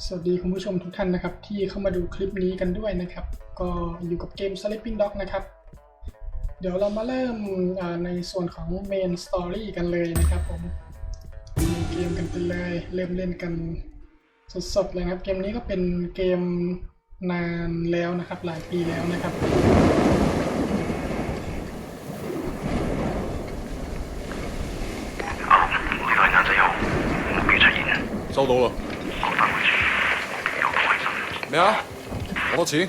สวัสดีคุณผู้ชมทุกท่านนะครับที่เข้ามาดูคลิปนี้กันด้วยนะครับก็อยู่กับเกม Sleeping Dog นะครับเดี๋ยวเรามาเริ่มในส่วนของ Main Story กันเลยนะครับผมดูเกมกันไปเลยเริ่มเล่นกันสดๆเลยครับเกมนี้ก็เป็นเกมนานแล้วนะครับหลายปีแล้วนะครับ收到啦。咩啊？好多錢？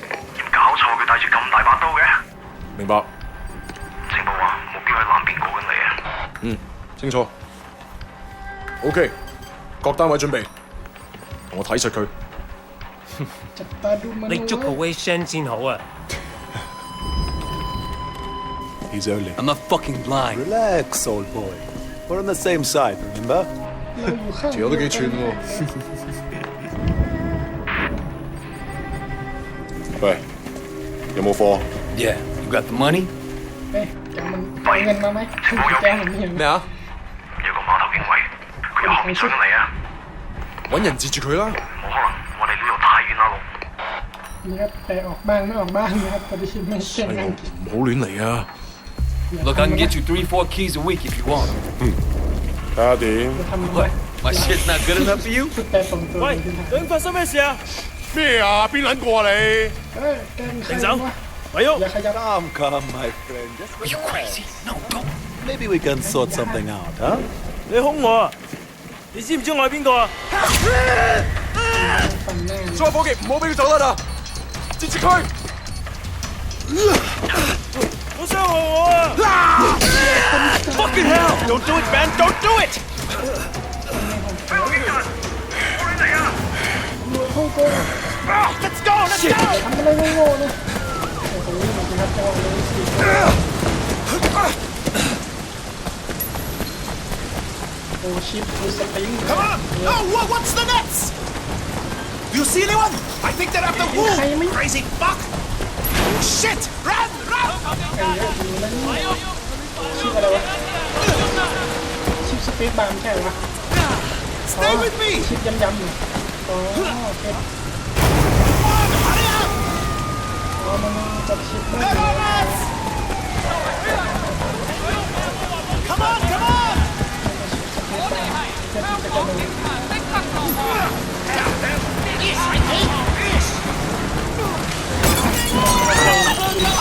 搞錯，佢帶住咁大把刀嘅。明白。情報話目標喺南邊過緊嚟啊。清楚。OK，各單位準備，同我睇實佢。你捉個威聲先好啊 He's only. I'm not fucking blind. Relax, old boy. We're on the same side, remember? 條友都幾串喎。喂，有冇貨？ Yeah, you got the money? เฮ้ยแกมันเอาเงินมาไหมแกผมเห็น 咩啊？有個碼頭警衛，佢由後面上緊嚟啊！揾人截住佢啦！冇可能，我哋呢度太遠啦，路。นี่ครับแต่ออกบ้างไม่ออกบ้างนะครับพอดีไม่เก่ง 細 อัง 路 กฤษ 唔好亂嚟啊！ Look, I can get you 3-4 keys a week if you want. 睇下點？ ทำอะไร My shit's not good enough for you? ชุดแต่ส่งตัวเลยที่ไหน 究竟發生咩事啊？咩啊？邊撚個啊你？ เฮ้ยแกเป็นใคร 停手 วะ 咪喐 อย่าขยับ Come, my friend. Just Are you crazy? No, don't. maybe we can sort something out, huh? 你兇我啊！你知唔知我係邊個啊？ ฟันหน้า 所有伙計唔好俾佢走得啦！截住佢！好傷害我啊 ！Fucking hell! Don't do it, man! Don't do it! ฮ่องกง Let's go! Let's go! ทำอะไรโง่ๆนะโอ้โหมันจะรับจังหวะเลยสิโอ้ชิปคือสปริง Come on! Oh, what's the next? Do you see anyone? I think they're after Wu! Crazy fuck! Shit! Run! Run! ไอ้เหี้ยดูแล้วนี่ชิปอะไรวะชิปสเปซบาร์ไม่ใช่วะ Stay with me! ชิปย้ำๆอยู่อ๋อโอเค Hurry up! อ๋อมันจับชิปได้ Come on, lads! Come on, come on! จะจะโดน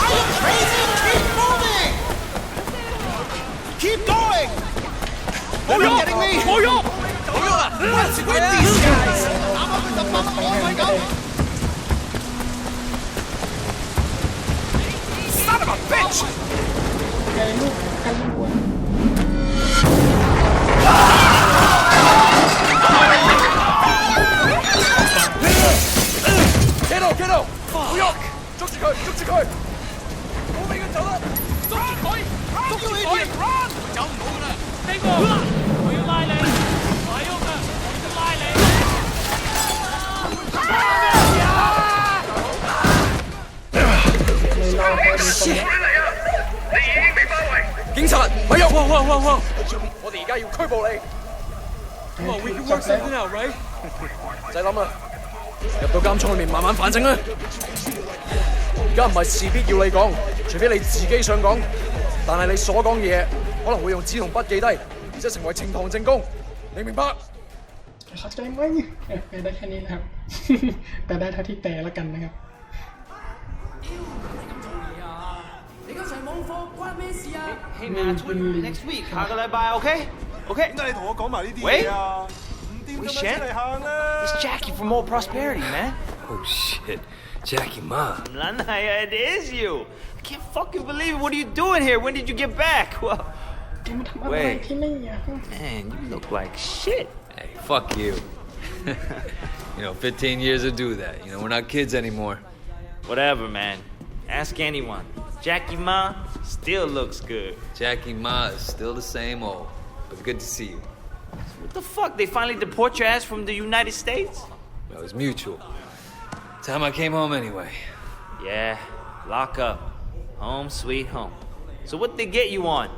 Are you crazy? Keep moving! Keep going! They're not getting me! What's with these guys? I'm up in the bottom. Oh my god! Son of a bitch! ไอ้ลูกกันลูก 企度，企度！唔喐！捉住佢，捉住佢！唔好俾佢走啦！捉住佢！捉住佢！走唔到噶啦！呢個我要拉你，快喐啊！我要拉你。 警察，咪喐！哇！我哋而家要拘捕你。 Well, we can work something out, right? 唔使諗啦，入到監倉裏面慢慢反省啦。而家唔係事必要你講，除非你自己想講。但係你所講嘅嘢可能會用紙同筆記低，而且成為呈堂證供。你明白？ เข้าใจไหมไปได้แค่นี้นะครับ แต่ได้เท่าที่แต่แล้วกันนะครับ Hey man, next week 下個禮拜 OK？ OK？ 點解你同我講埋呢啲喂嘢啊？唔掂咁樣出嚟行啦！ It's Jackie from More Prosperity, man. Oh shit. Jackie Ma. It is you. I can't fucking believe it. What are you doing here? When did you get back? Well, แกมาทำอะไรที่นี่อ่ะ man, you look like shit. Hey, fuck you. 15 years to do that. We're not kids anymore. Whatever, man. Ask anyone. Jackie Ma still looks good. Jackie Ma is still the same old. But good to see you. What the fuck? They finally deport your ass from the United States? It was mutual. Time I came home anyway. Yeah, lock up. Home sweet home. So what they get you on?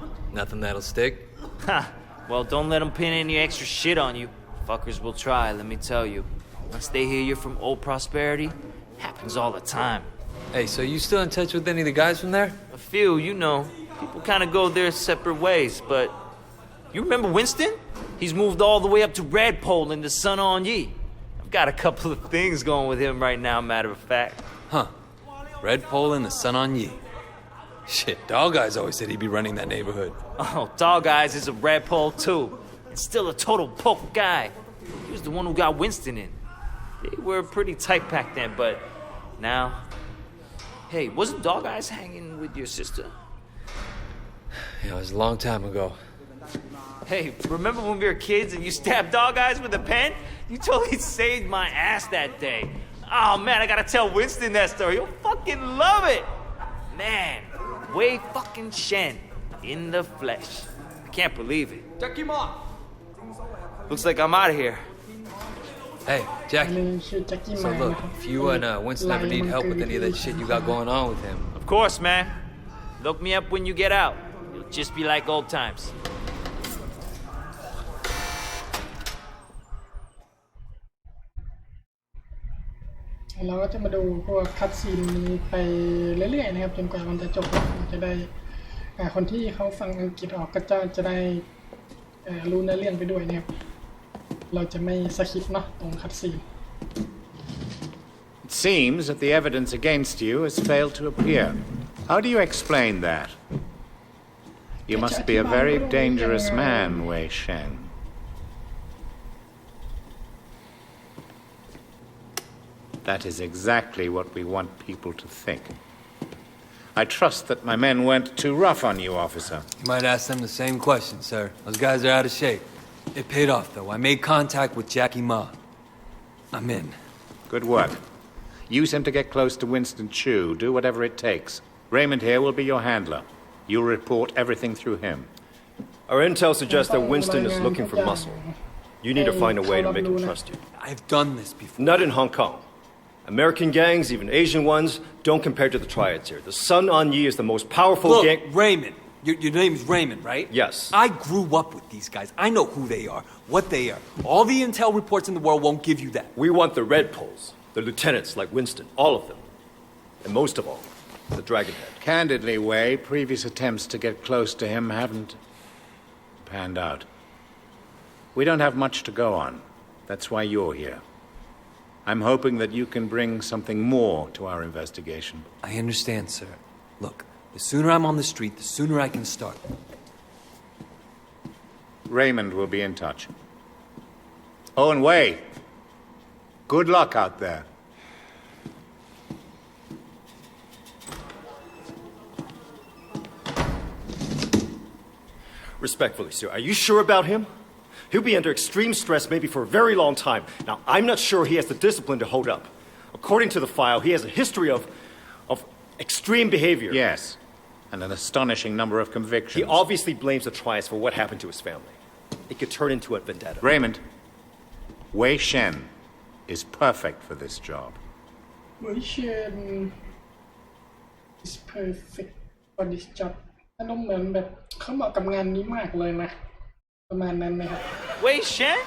Nothing that'll stick. Ha! Well, don't let them pin any extra shit on you. Fuckers will try, let me tell you. Once they hear you're from old prosperity, happens all the time. Hey, so you still in touch with any of the guys from there? A few, you know. People kind of go their separate ways, but... You remember Winston? He's moved all the way up to Redpole in the Sun On Ye. I've got a couple of things going with him right now, matter of fact. Huh. Redpole and the Sun On Ye. Shit, Dog Eyes always said he'd be running that neighborhood. Oh, Dog Eyes is a Redpole, too. And still a total poke guy. He was the one who got Winston in. They were pretty tight back then, but now... Hey, wasn't Dog Eyes hanging with your sister? Yeah, it was a long time ago. Hey, remember when we were kids and you stabbed Dog Eyes with a pen? You totally saved my ass that day. Oh, man, I gotta tell Winston that story. He'll fucking love it. Man, Wei fucking Shen in the flesh. I can't believe it. Looks like I'm out of here. Hey, อัน Jackie. นี้ชื่อแจ็คกี้ So มา look, นะครับ if you and Winston ever need help with any of that shit you got going on with him, Of course, man. Look me up when you get out. It'll just be like old times. เราก็จะมาดูพวกคัดซีนนี้ไปเรื่อยๆนะครับจนกว่ามันจะจบแล้วจะได้คนที่เขาฟังอังกฤษออกก็จะได้รู้เนื้อเรื่องไปด้วยนะครับเราจะไม่สคิปเนาะตรงคัดซีน It seems that the evidence against you has failed to appear. How do you explain that? You must be a very dangerous man, Wei Shen. That is exactly what we want people to think. I trust that my men weren't too rough on you, officer. you might ask them the same question, sir. Those guys are out of shape. It paid off, though. I made contact with Jackie Ma. I'm in. Good work. Use him to get close to Winston Chu. Do whatever it takes. Raymond here will be your handler. You'll report everything through him. Our intel suggests that Winston is looking for muscle. You need to find a way to make him trust you. I've done this before. Not in Hong Kong. American gangs, even Asian ones, don't compare to the triads here. The Sun On Ye is the most powerful Look, gang... Raymond. Your name's Raymond, right? Yes. I grew up with these guys. I know who they are, what they are. All the intel reports in the world won't give you that. We want the Red Poles, the lieutenants like Winston, all of them. And most of all, the Dragonhead. Candidly, Wei, previous attempts to get close to him haven't panned out. We don't have much to go on. That's why you're here. I'm hoping that you can bring something more to our investigation. I understand, sir. Look, the sooner I'm on the street, the sooner I can start. Raymond will be in touch. Oh, and Wei, good luck out there. Respectfully, sir, are you sure about him? He'll be under extreme stress maybe for a very long time. Now, I'm not sure he has the discipline to hold up. According to the file, he has a history of extreme behavior. Yes, and an astonishing number of convictions. He obviously blames the triads for what happened to his family. It could turn into a vendetta. Raymond, Wei Shen is perfect for this job. Wei Shen is perfect for this job อารมณ์เหมือนแบบเขาเหมาะกับงานนี้มากเลยนะประมาณนั้นนะครับ Wei Shen?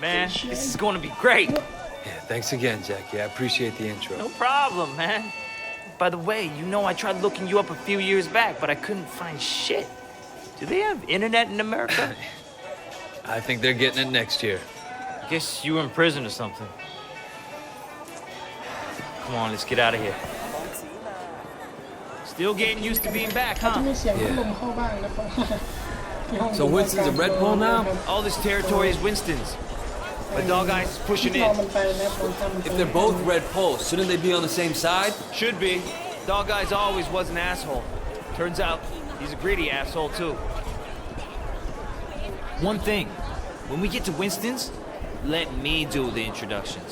Man, this is going to be great. Yeah, thanks again, Jackie. I appreciate the intro. No problem, man. By the way, you know I tried looking you up a few years back, but I couldn't find shit. Do they have internet in America? I think they're getting it next year. I guess you were in prison or something. Come on, let's get out of here. Still getting used to being back, จะ huh? มีเสียงพัดลมเข้าบ้างนะเพราะว่าที่ห้อง So Winston's a Red Bull now? All this territory is Winston's. But Dog Eyes is pushing ที่รอ in. มันไปนะตอนทำ If they're both Red Poles, shouldn't they be on the same side? Should be. Dog Eyes always was an asshole. Turns out he's a greedy asshole too. One thing, when we get to Winston's, let me do the introductions.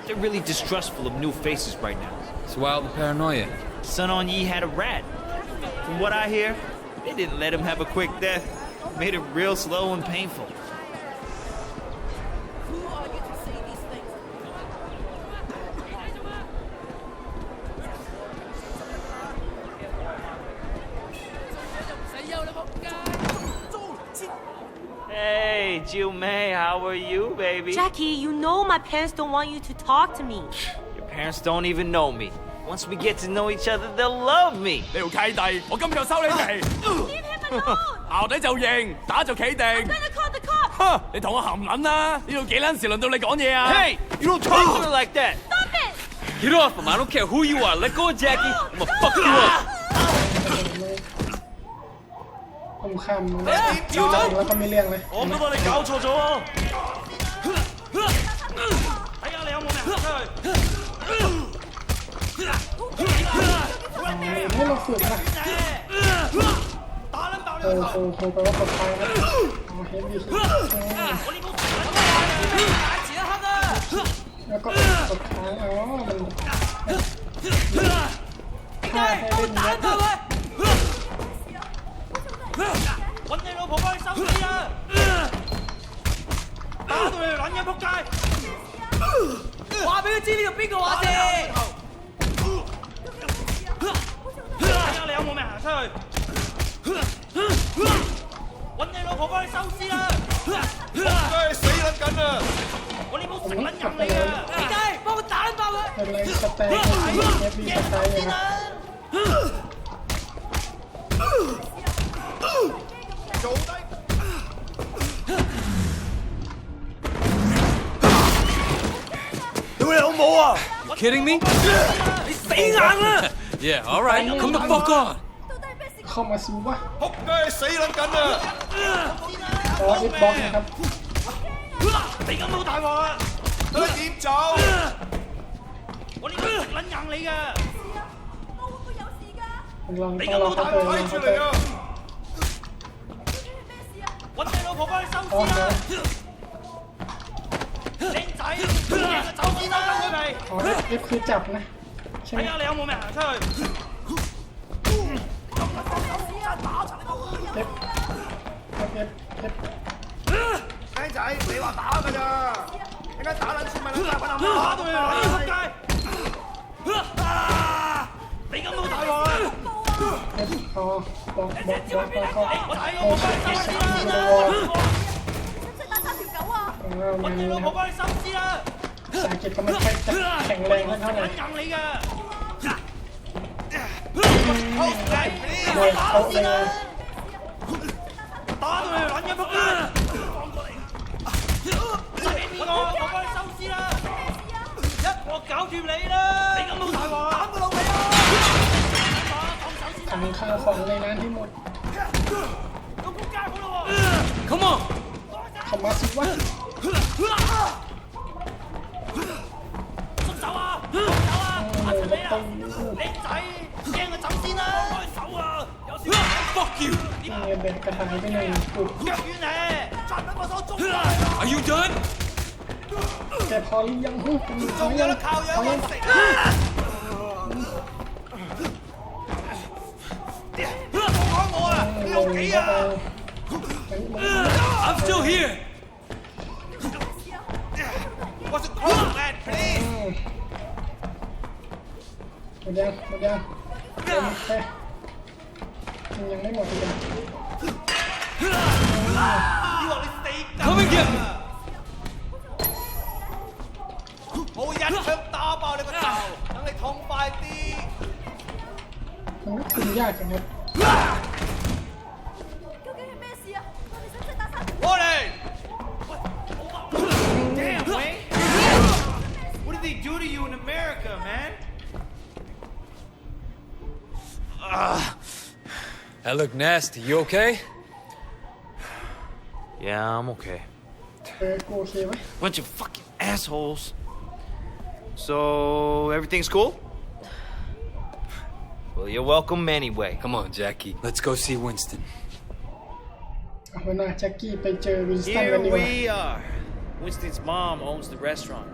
They're really distrustful of new faces right now. It's wild and paranoia. Sun On Ye had a rat. From what I hear, they didn't let him have a quick death. Made it real slow and painful. Hey, Jill May, how are you, baby? Jackie, you know my parents don't want you to talk to me. Your parents don't even know me. Once we get to know each other, they'll love me. 呢條契弟，我今日就收你皮。Leave him alone. 淆底就認，打就企定。I'm gonna call the cops. 哼，你同我含撚啦！呢度幾撚時輪到你講嘢啊 Hey, you don't talk to me like that. Stop it. Get off him. I don't care who you are. Let go of Jackie. I'm gonna fuck you up. ผมคำแล้วก็ไม่เรื่องเลย我覺得你搞錯咗喎！睇下你有冇命出去！ให้เราฝึกนะโอ้แปลว่าปลอดภัยนะเฮฟวี่แล้วก็กดค้างมันฆ่าให้เล่นเยอะ揾你老婆幫你收屍啊！打到你條撚嘢仆街！話俾佢知呢個邊個話事？睇下你有冇命行出去！揾你老婆幫你收屍啦！死撚緊啊！我呢鋪食撚人嚟㗎！你雞，幫我打撚爆佢！เป็นไรสแตนเฮฟวี่สไตล์เลยนะYou kidding me? Yeah, all right. Come the fuck on. เข้ามาซิวะ 仆街死撚緊啊！ขอXboxนะครับ 你咁好大鑊啊！佢點走？我呢個食撚硬你㗎！ลองต้องลองเขาเตยลองเขาเตย揾你老婆幫你收屍啦！靚仔，走先啦，佢未？F คือจับนะใช่ไหม睇下你有冇命行出去！ 靚仔，你話打㗎咋？點解打撚算咪撚大滾阿媽？打到你仆街！你咁好大鑊啊！พอบอก我睇我幫你收屍啦！揾你老婆幫你收屍啦！ ภาษาอังกฤษก็ไม่ค่อยจะแข็งแรงเท่าไหร่ 硬你㗎！โดยเขาเลย 打到你條撚嘢仆街！放過嚟！我幫你收屍啦！一鑊搞掂你啦！你咁好大鑊啊！打個老味啊！ ขังข้าวของในร้านที่หมด Come on. เขามาสิวะ 鬆手啊！鬆手啊！打出你啦！靚仔，驚就走先啦！開手啊！有少少 Fuck you. นี่เด็กกระถางไปหนึ่งปุ๊บ 腳軟咧，賺緊我手中啊！ Are you done? แกพอหรือยังพอ 仲 ยั 有 ง 得靠樣 พอยัง 揾食啊！冇講我啊！你老幾啊？ I'm still here. What's the call, man? Please. หมดยังเต็มแค่ยังไม่หมดอีกอ่ะ 以為你死緊 Come and get me. 我會一槍打爆你個頭，等你痛快啲。 มันไม่คุมยากจังครับ Warning! Damn, Wayne! What did they do to you in America, man? That looked nasty. You okay? Yeah, I'm okay. กูโอเคไหม Bunch of fucking assholes. So, everything's cool? Well, you're welcome anyway. Come on, Jackie. Let's go see Winston. เอาหัวหน้าแจ็คกี้ไปเจอวินสตัน Here กันดีกว่า we are. Winston's mom owns the restaurant.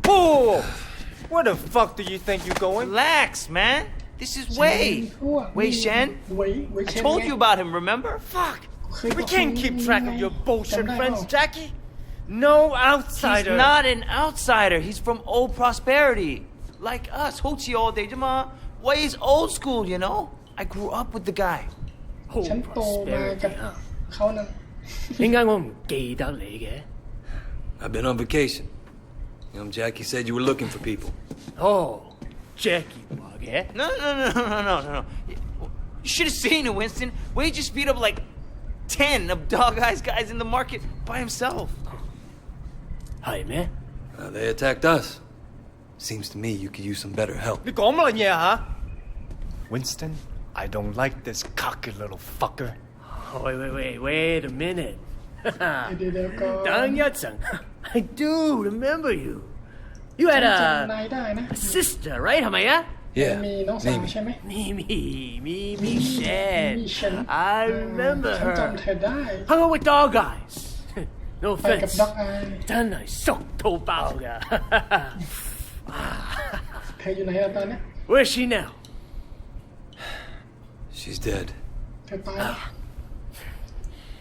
Whoa! Where the fuck do you think you're going? Relax, man. This is Wei. Wei Shen. เวยเวย I เช่น told you about him, remember? Fuck. เคยบ We อก can't keep track of your bullshit จำได้ friends, เปล่า Jackie. No He's outsider. not an outsider. He's from old prosperity. Like us. Hochi all day. Jama. Wei's old school, you know? I grew up with the guy. ฉันโตมากับเขานั่น 點解我唔記得你嘅 I've been on vacation. Young Jackie said you were looking for people. 哦 Jackie 話嘅 No. You should have seen it, Winston. Wade just beat up like 10 of Dog Eyes guys in the market by himself. 係咩 They attacked us. Seems to me you could use some better help. 你講乜撚嘢啊 Winston, I don't like this cocky little fucker. Wait a minute เดี๋ยวก็ 等一陣 I do remember you You had จำนาย a ได้นะ sister right 係咪啊 Yeah, มีน้องสาว Mimi. ใช่ไหม Mimi Shen Shen I remember ฉัน her จำเธอได้ Hung out with Dog Eyes No ไปกับ offense ด็อกอาย 真係熟到爆㗎 เธออยู่ไหนล่ะตอนนี้ Where's she now She's dead. เธอตายแล้ว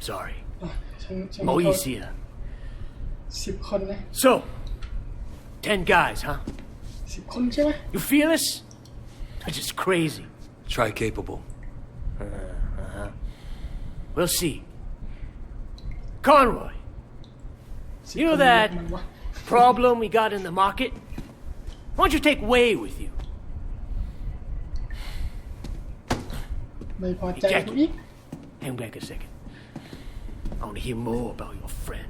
Sorry อ๋อฉัน 唔好意思啊 10 คนนะ So 10 guys huh 10 คนใช่ไหม You feel this That's just crazy Try capable. We'll see Conroy You know that มันวะ problem we got in the market? Why don't you take Way with you? ไม่พอใจกูอีก Hang back a second. I want to hear more about your friend.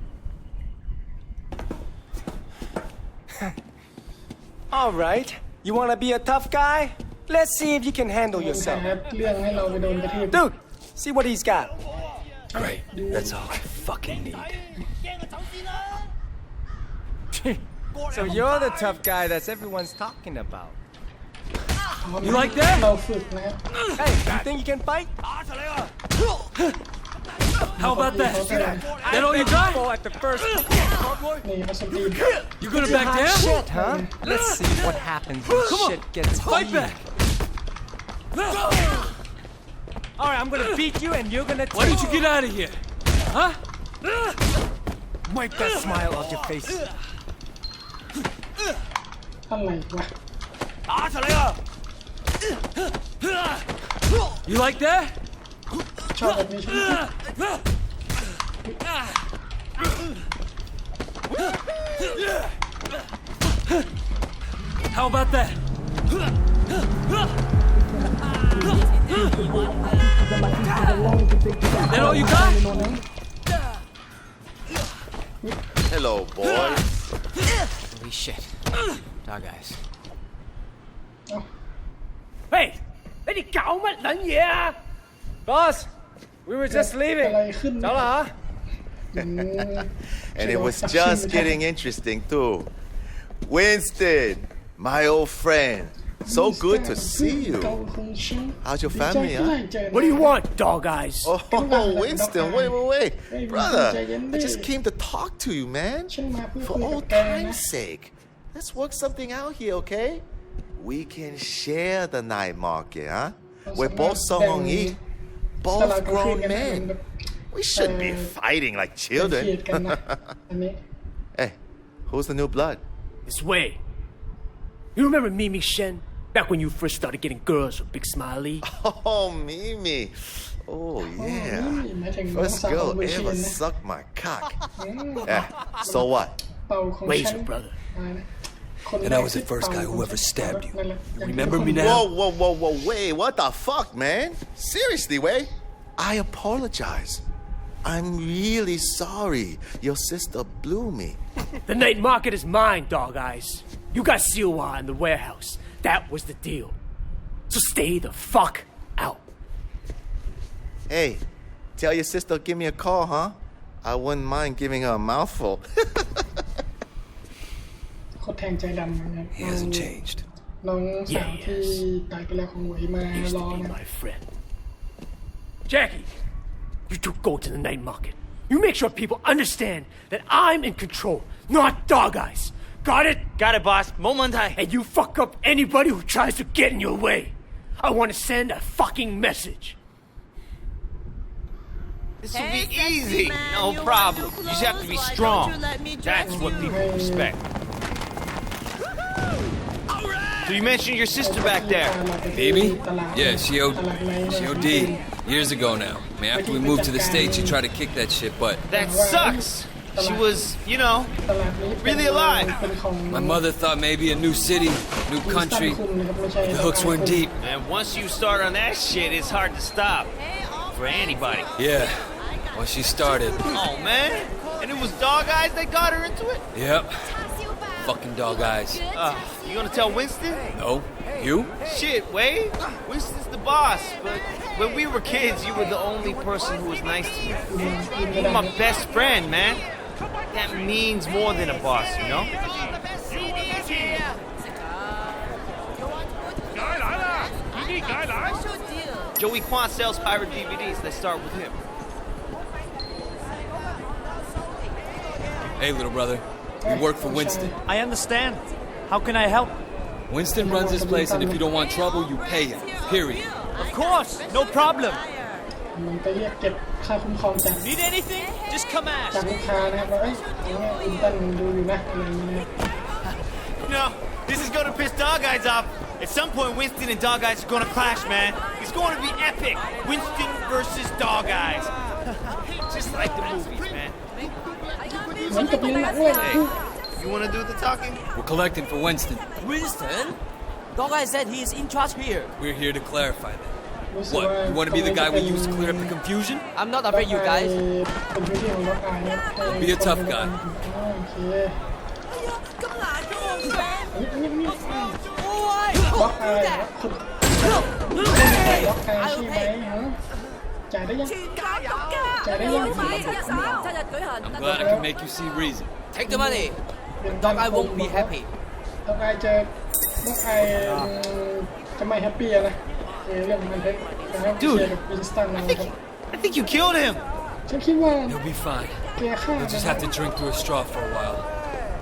All right. You want to be a tough guy? Let's see if you can handle มัน yourself. หาเรื่องให้เราไปโดนกระทืบ Dude, see what he's got. Great. That's all I fucking need. So you're the tough guy that's everyone's talking about. You like that? เราฝึกนะครับ Hey, you think you can fight? How about that? That all you got? Go at the first. นี่มาสตีน You gonna back Hot down? shit, huh? Let's see what happens when shit gets Fight heated. back! All right, I'm gonna beat you and you're gonna Why don't you get out of here? Huh? wipe that smile off your face. อะไรวะ You like that? ชอบแบบนี้ใช่ไหม How about that? That all you got? Hello, boys. Holy shit. Dog eyes. Hey! 你哋搞乜撚嘢啊 Boss, we were just อะไร leaving. ขึ้น 走啦 And it was just getting interesting, too. Winston, my old friend. So good to see you. How's your family, huh? What do you want, Dog Eyes? Oh, Winston, wait. Brother, I just came to talk to you, man. For old time's sake. Let's work something out here, okay? We can share the night market, huh? We're both Songong-yi, both grown men. We shouldn't be fighting like children. Hey, who's the new blood? This way. You remember Mimi Shen? Back when you first started getting girls with Big Smiley? Oh, Mimi. Oh, yeah. First girl ever sucked my cock. Yeah, so what? Razor, brother. And I was the first guy who ever stabbed you. You remember me now? Whoa, wait, what the fuck, man? Seriously, Wei? I apologize. I'm really sorry your sister blew me. The night market is mine, Dog Eyes. You got Siwa in the warehouse. That was the deal. So stay the fuck out. Hey, tell your sister to give me a call, huh? I wouldn't mind giving her a mouthful. โคตรแทงใจดำนะครับ He hasn't changed. น้องสาวที่ตายไปแล้วของหวยมา Used รอ to be นะ my friend. Jackie, you two go to the night market. You make sure people understand that I'm in control, not Dog Eyes. Got it? Got it, boss. Momentai. And you fuck up anybody who tries to get in your way. I want to send a fucking message. This will be easy. No problem. You just have to be strong. That's what people respect. So you mentioned your sister back there. Mimi? Yeah, she OD'd years ago now. I mean, after we moved to the States, she tried to kick that shit, but... That sucks. She was, you know, really alive. My mother thought maybe a new city, new country. The hooks weren't deep. And once you start on that shit, it's hard to stop. For anybody. Yeah, well, she started. Oh, man. And it was dog eyes that got her into it? Yep. Fucking dog eyes. You gonna tell Winston? No. You? Shit, Wade. Winston's the boss, but when we were kids, you were the only person who was nice to me. You were my best friend, man. That means more than a boss, you know? Joey Kwan sells pirate DVDs. Let's start with him. Hey, little brother. We work for Winston. I understand. How can I help? Winston runs this place, and if you don't want trouble, you pay him. Period. Of course, no problem. มันไปเรียกเก็บค่าคุ้มครองจาก Need anything? Just come จาก ask. ลูกค้านะครับว่าเอ้ยอินตันดูอยู่นะอะไรอย่างเงี้ย No, this is gonna piss Dog Eyes off. At some point, Winston and Dog Eyes are gonna clash, man. It's going to be epic. Winston versus Dog Eyes. Just like the movies, man. เหมือนกับในหนังเลย Hey, you wanna do the talking? We're collecting for Winston. Winston? Dog Eye said he's in charge here. We're here to clarify that. รู้สึก What? ว่า You want to be the guy we use to clear up the confusion? I'm not afraid you guys. เป็นพื้นที่ของล็อกอายนะ Be a tough guy. โอเคล็อกอายคุณล็อกอายใช่ไหมฮะจ่ายได้ยังจ่ายได้ยัง I'm glad I can make you see reason. Take the money. Dog Eye won't be happy. ล็อกอายจะล็อกอายจะไม่แฮปปี้นะเรื่องมันเป็นนะครับเชียร์กับวินสตันนะครับ I think you killed him. ฉันคิดว่า He'll be fine. แกฆ่า We'll just have to drink through a straw for a while.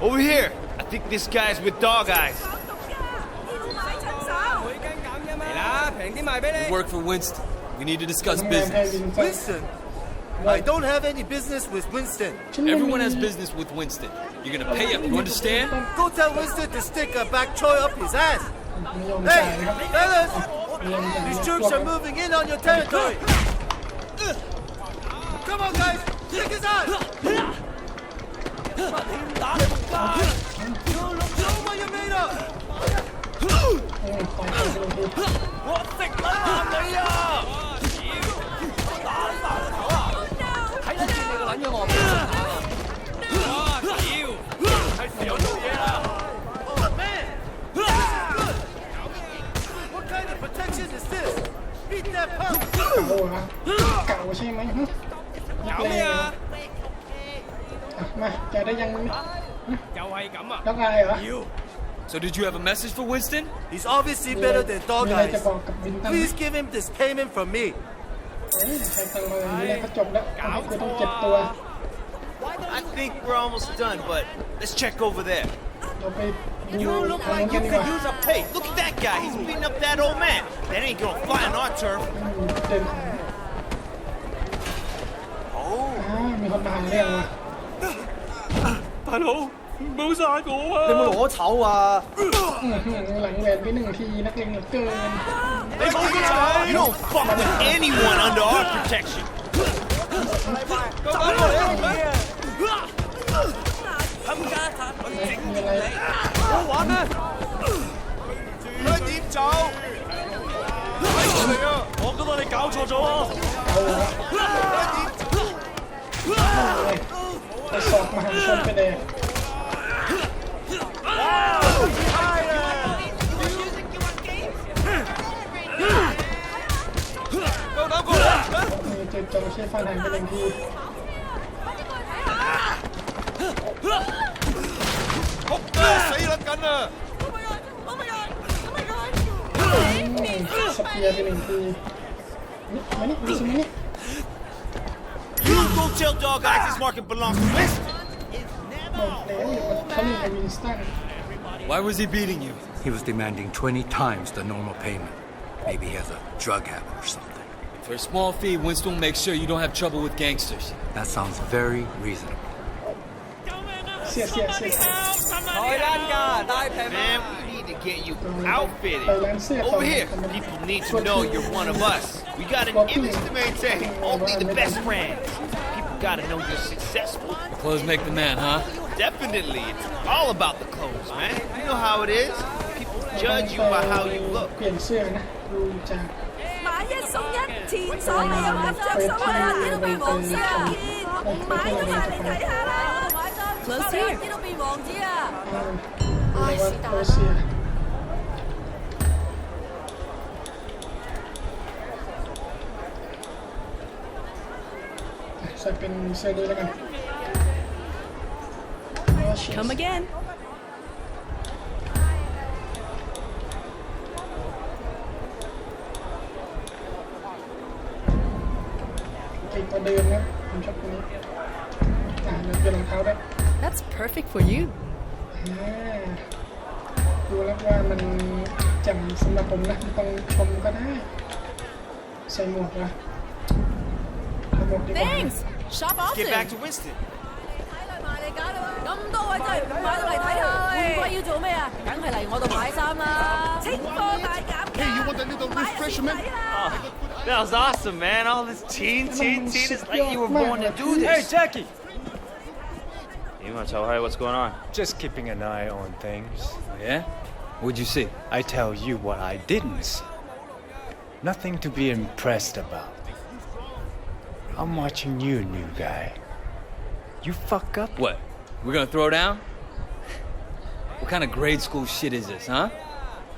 Over here. I think this guy's with Dog Eyes. We work for Winston. We need to discuss business. Winston? I don't have any business with Winston. Everyone has business with Winston. You're gonna pay him, you understand? Go tell Winston to stick a back choy up his ass. Hey, fellas! These jerks are moving in on your territory. Come on, guys! Kick his ass! Show him what you're made of! 我食啦你啊！睇得住你個撚樣我唔信下。係時候做嘢啦！ What kind of protection is this? Beat that punk! เก่าใช่ไหมนักเลงมาจ่ายได้ยังมึงล็อกอายเหรอ So did you have a message for Winston? He's obviously better than Dog มีอะไร Eyes. จะบอกกับวินตัน Please give him this payment from me. ใช้ตังค์มาอย่างนี้ก็จบแล้วกูต้องเก็บตัว I think we're almost done, but let's check over there. เราไปดู You look ทาง like กัน you ดีก could ว่า use a pay. Look at that guy. He's beating up that old man. That ain't gonna fly on our turf. เดินมีคนมาหาเรื่องว่ะ 大佬，唔好殺我啊！你有冇攞籌啊？ หลังแหวนไป1 ทีนักเลงเหลือเกิน You don't fuck with anyone under our protection. มีอะไร 好玩咩？佢點走？我覺得你搞錯咗喎！ ไปสอบมหาชนไปเลยเจอจระเข้ฟันหันไป1 ที死撚緊啊！สเปียร์ไป1 ทีมานี่ดูสิมานี่ You go tell Dog Eyes this market belongs to Winston. บอกแล้วอยู่กับเขามีไอวินสตัน Why was he beating you? He was demanding 20 times the normal payment. Maybe he has a drug habit or something. For a small fee, Winston will make sure you don't have trouble with gangsters. That sounds very reasonable. เสีย 台單㗎，大平 Man, we need to get you outfitted. Over here, people need to know you're one of us. We got an image to maintain. Only the best friends. People gotta know you're successful. Clothes make the man, huh? Definitely. It's all about the clothes, man. You know how it is. People judge you by how you look. เปลี่ยนเสื้อนะดูจาก 買一送一，前所未有咁着數啊！啲都變王子啊！買咗翻嚟睇下啦！Close here，啲都變王子啊！唉，是但啦。ใส่เป็นเสื้อด้วยแล้วกัน Come again. ตัวเดิมนะผมชอบตัวนี้เปลี่ยนรองเท้าด้วย That's perfect for you. ดูแล้วว่ามันแจ่มสำหรับผมนะต้องชมก็ได้ใส่หมวกละหมวกดีกว่า Thanks. Shop often. Get back to Winston. 咁多位真係唔買到嚟睇下，換季要做咩啊？梗係嚟我度買衫啦！清貨大減價， Hey, you want a little refreshment? Oh, that was awesome, man. All this teen. It's like you were born to do this. Hey, Jackie! You want to tell her what's going on? Just keeping an eye on things. Yeah? What'd you see? I tell you what I didn't see. Nothing to be impressed about. I'm watching you, new guy. You fuck up. What? We're gonna throw down? What kind of grade school shit is this, huh?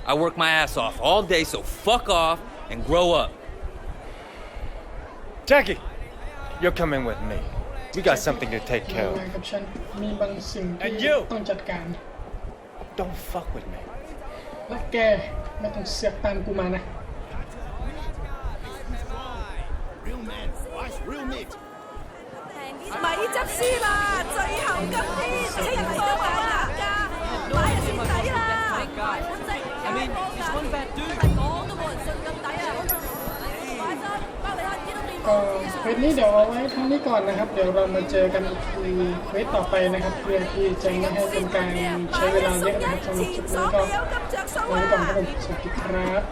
I work my ass off all day, so fuck off and grow up. Jackie, you're coming with me. We got something to take care of. กับฉันมีบางสิ่งที่ต้องจัดการ Don't fuck with me. และแกไม่ต้องเสือกตามกูมานะ Real man, watch real meat. 米汁絲啦，最後今天清貨大減價，買就蝕底啦！係講都冇人信咁抵啊！買衫包你黑啲都變王子啊！ เควสนี้เดี๋ยวเอาไว้เท่านี้ก่อนนะครับ เดี๋ยวเรามาเจอกันอีกทีเควสต่อไปนะครับเพื่อที่จะไม่ให้เป็นการใช้เวลาเยอะนะครับสำหรับคลิปนี้ก็ไว้ก่อนครับผมสวัสดีครับ